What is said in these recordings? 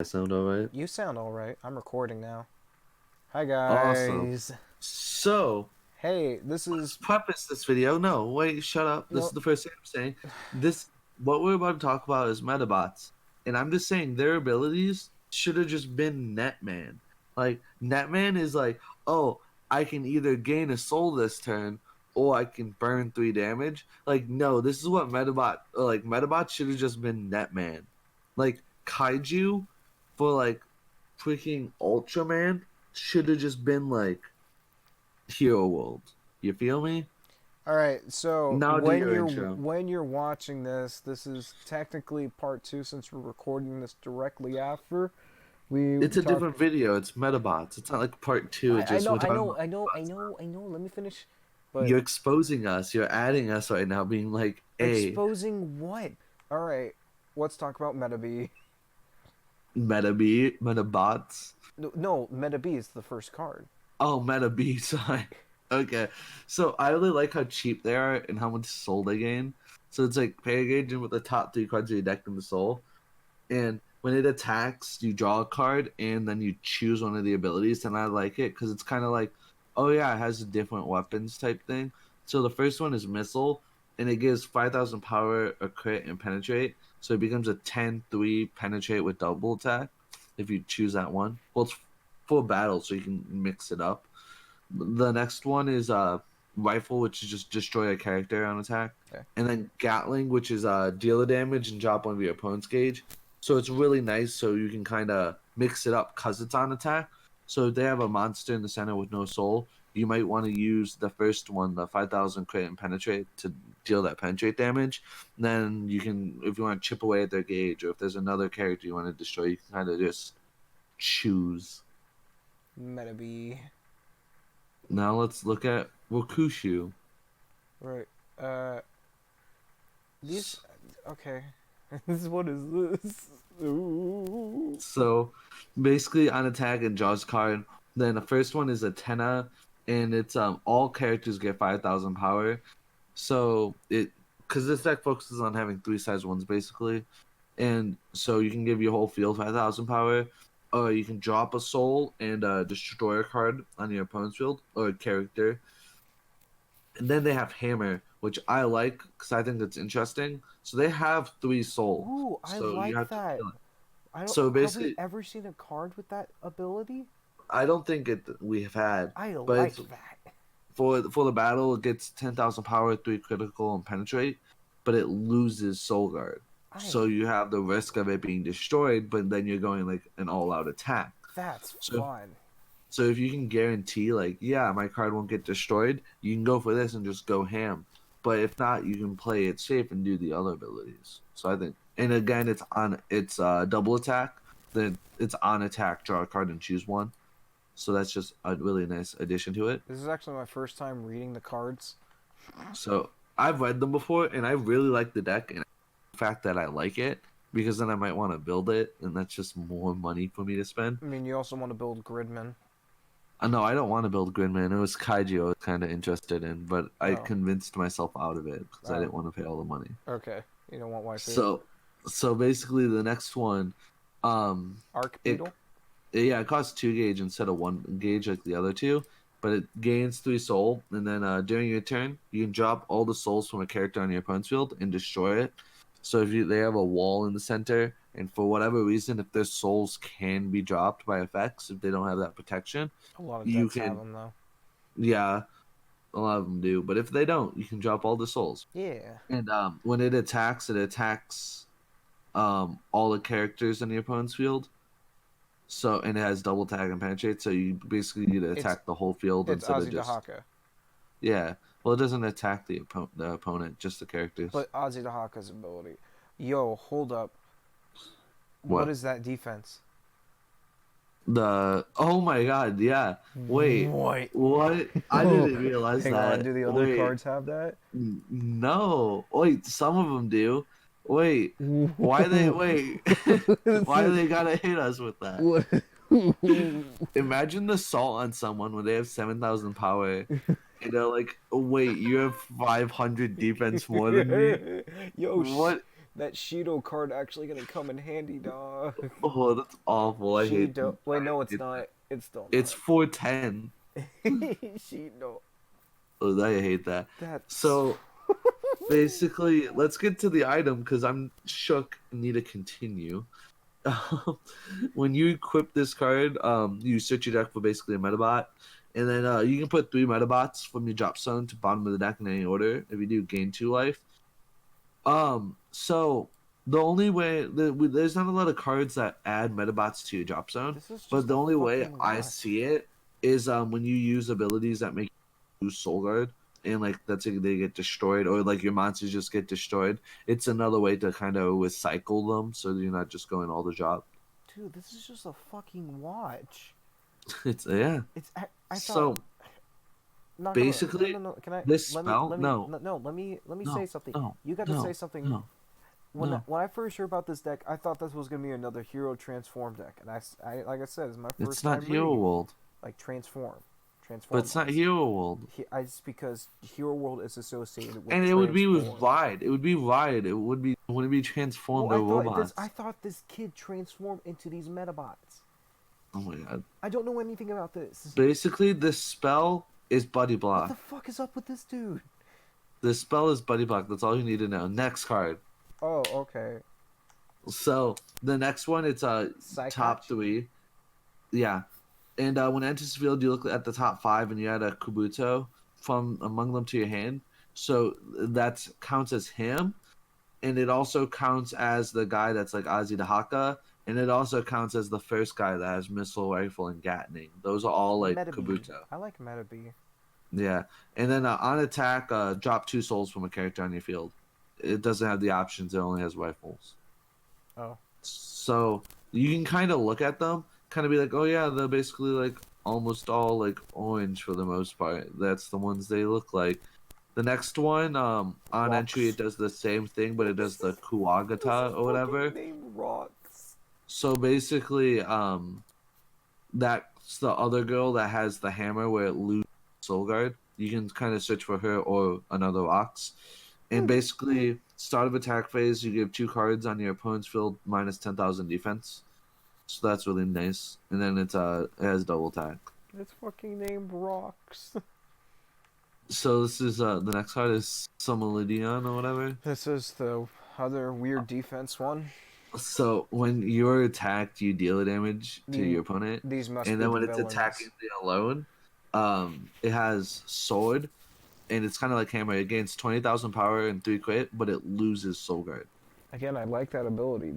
I sound alright? You sound alright. I'm recording now. Hi, Awesome. guys. So, Hey, this let's is. preface this video. No, wait, shut up. This is No. the first thing I'm saying. What we're about to talk about is Medabots. And I'm just saying their abilities should have just been Netman. Like, Netman is like, oh, I can either gain a soul this turn or I can burn 3 damage. Like, no, this is what Medabots should have just been Netman. Like, Kaiju for like freaking Ultraman should have just been like Hero World. You feel me? Alright, so Now do when your you're intro. when you're watching this, this is technically part two since we're recording this directly after we It's a talk. different video. It's Metabots. It's not like part two. It's I just know, we're I talking know, about I know, I Metabots know, now. I know. Let me finish. But You're exposing us. You're adding us right now, being like, "Hey, exposing what? Alright, let's talk about Metabee. Metabots." No, Metabee is the first card. Oh, Metabee. Sorry. Okay. So I really like how cheap they are and how much soul they gain. So it's like pay engaging with the top 3 cards of your deck in the soul. And when it attacks, you draw a card and then you choose one of the abilities. And I like it because it's kind of like, oh yeah, it has different weapons type thing. So the first one is missile, and it gives 5,000 power, a crit, and penetrate. So it becomes a 10-3 penetrate with double attack if you choose that one. Well, it's full battle, so you can mix it up. The next one is rifle, which is just destroy a character on attack, Okay. and then Gatling, which is deal a damage and drop one of your opponent's gauge. So it's really nice. So you can kind of mix it up because it's on attack. So if they have a monster in the center with no soul, you might want to use the first one, the 5,000 crit and penetrate, to deal that penetrate damage. And then you can, if you want to chip away at their gauge, or if there's another character you want to destroy, you can kind of just choose. Metabee. Now let's look at Will-khushu. Right. These. Okay. What is this? Ooh. So basically on attack and draws card. Then the first one is a Tenna, and it's all characters get 5,000 power. So it because this deck focuses on having 3 size ones basically, and so you can give your whole field 5,000 power, or you can drop a soul and destroy a card on your opponent's field or a character. And then they have Hammer, which I like because I think it's interesting. So they have 3 souls, Ooh, I so you like have to that. kill it. I don't. So Have we basically, ever seen a card with that ability? I don't think it we have had, I but like it's that. for the battle. It gets 10,000 power, 3 critical, and penetrate, but it loses Soul Guard. I. So you have the risk of it being destroyed, but then you're going like an all-out attack. That's So fun. so if you can guarantee like, yeah, my card won't get destroyed, you can go for this and just go ham. But if not, you can play it safe and do the other abilities. So I think, and again, it's double attack. Then it's on attack, draw a card and choose one. So that's just a really nice addition to it. This is actually my first time reading the cards. So I've read them before, and I really like the deck, and the fact that I like it because then I might want to build it, and that's just more money for me to spend. I mean, you also want to build Gridman. No, I don't want to build Gridman. It was Kaiju I was kind of interested in, but I Oh. convinced myself out of it because I Oh. didn't want to pay all the money. Okay. You don't want waifu. So, so basically, the next one, Arc it Beetle. yeah, it costs 2 gauge instead of 1 gauge like the other two, but it gains 3 soul, and then during your turn, you can drop all the souls from a character on your opponent's field and destroy it. So if they have a wall in the center, and for whatever reason, if their souls can be dropped by effects, if they don't have that protection, A lot of you decks have can, them though. yeah, a lot of them do. But if they don't, you can drop all the souls. Yeah. And when it attacks all the characters in the opponent's field. So and it has double tag and penetrate, so you basically need to It's attack the whole field it's instead of Ozzy just Dahaka. yeah. Well, it doesn't attack the opponent, just the characters. But Ozzy Dahaka's ability. Yo, hold up. What What? is that defense? The oh my god, yeah. Wait, What? what? I didn't realize Hang on, that. do the other Wait, cards have that? no. Wait, some of them do. Wait, why they wait? Why they gotta hit us with that? What? Imagine the salt on someone when they have 7,000 power. And they're like, oh, wait, you have 500 defense more than me? Yo, What? That Shido card actually gonna come in handy, dog. Oh, that's awful. I hate. Shido. Wait, no, it's It, not. It's still it's 410. not. Shido. Oh, I hate that. That's. So basically, let's get to the item because I'm shook and need to continue. When you equip this card, you search your deck for basically a Medabot, and then you can put 3 Medabots from your drop zone to bottom of the deck in any order. If you do, gain 2 life. So the only way there's not a lot of cards that add Medabots to your drop zone, This is but just the a only way fucking I lot. see it is when you use abilities that make you use Soul Guard, and like that's like they get destroyed, or like your monsters just get destroyed. It's another way to kind of recycle them, so you're not just going all the drop. Dude, this is just a fucking watch. It's yeah. It's. I So thought. Not gonna, basically, no. Can I? this spell, Let me. no, No. Let me no, say something. no, You got to no, say something. no, no. When I first heard about this deck, I thought this was gonna be another hero transform deck, and I like I said, it's my first It's not time Hero reading it. World, Like transform. but it's not Bots. Hero World. It's because Hero World is associated with And it would be with transform. Ride. It would be Ride. It wouldn't be transformed to robots. I thought this kid transformed into these Medabots. Oh my god. I don't know anything about this. Basically, this spell is Buddy What Block. the fuck is up with this dude? This spell is Buddy Block. That's all you need to know. Next card. Oh, okay. So the next one, it's top 3. Yeah. And when it enters the field, you look at the top 5 and you add a Kabuto from among them to your hand. So that counts as him. And it also counts as the guy that's like Ozzy Dahaka. And it also counts as the first guy that has missile rifle and gatling. Those are all like Metabee. Kabuto. I like Metabee. Yeah. And then on attack, drop 2 souls from a character on your field. It doesn't have the options, it only has rifles. Oh. So you can kind of look at them, kind of be like, oh yeah, they're basically like almost all like orange for the most part. That's the ones they look like. The next one, on Rocks. entry, it does the same thing, but it does the Kuwagata or whatever. Name Rocks. So basically, that's the other girl that has the hammer where it loses Soul Guard. You can kind of search for her or another Ox. And basically, start of attack phase, you give 2 cards on your opponent's field minus 10,000 defense. So that's really nice. And then it has double attack. It's fucking named Rocks. So this is the next card is Somalidion or whatever. This is the other weird defense one. So when you're attacked, you deal damage to your opponent. These must And be then when the it's villains. attacking the alone, it has sword, and it's kind of like hammer. It gains 20,000 power and 3 crit, but it loses soul guard. Again, I like that ability.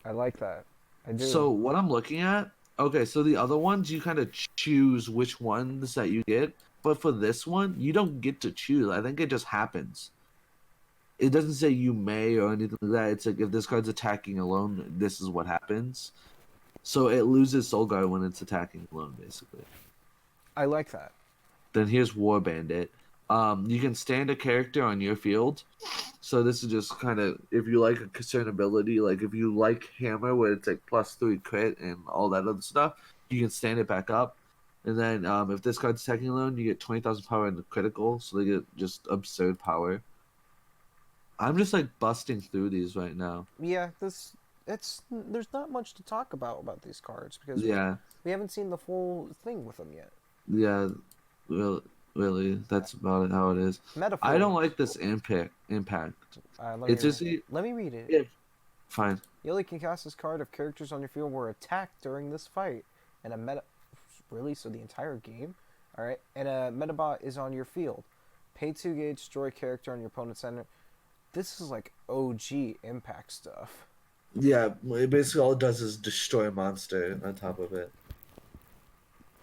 I like that. I do. So what I'm looking at, okay, so the other ones you kind of choose which ones that you get, but for this one you don't get to choose. I think it just happens. It doesn't say you may or anything like that. It's like if this card's attacking alone, this is what happens. So it loses soul guard when it's attacking alone, basically. I like that. Then here's War Bandit. You can stand a character on your field. So this is just kind of, if you like a certain ability, like if you like Hammer where it's like +3 crit and all that other stuff, you can stand it back up. And then if this card's attacking alone, you get 20,000 power and the critical, so they get just absurd power. I'm just like busting through these right now. Yeah, there's not much to talk about these cards because Yeah. we haven't seen the full thing with them yet. Yeah, really, that's about it, how it is. Metaphor. I don't like this impact. It's just let me read it. Yeah, fine. You only can cast this card if characters on your field were attacked during this fight, and a meta. Really? So the entire game? All right. And a Medabot is on your field. Pay 2 gauge, destroy character on your opponent's center. This is like OG impact stuff. Yeah, basically all it does is destroy a monster on top of it.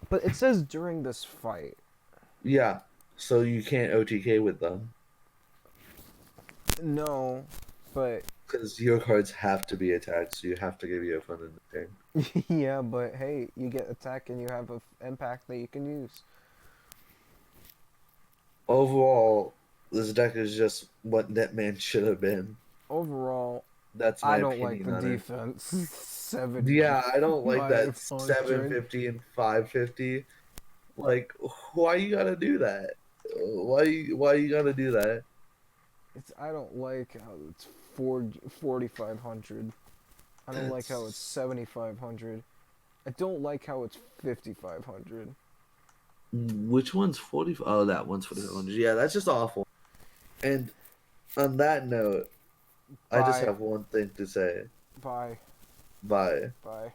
But it says during this fight. Yeah, so you can't OTK with them. No, but... Because your cards have to be attacked, so you have to give your opponent a turn. Yeah, but hey, you get attack and you have an impact that you can use. Overall, this deck is just what Netman should have been. Overall, That's my I don't opinion like the on defense. 7. Yeah, I don't like that 500. 750 and 550. Like, why you gotta do that? Why you gotta do that? I don't like how it's 4,500. I don't like how it's 7,500. I don't like how it's 5,500. Which one's 40? Oh, that one's 4,500. Yeah, that's just awful. And on that note, I just Bye. have one thing to say. Bye. Bye. Bye.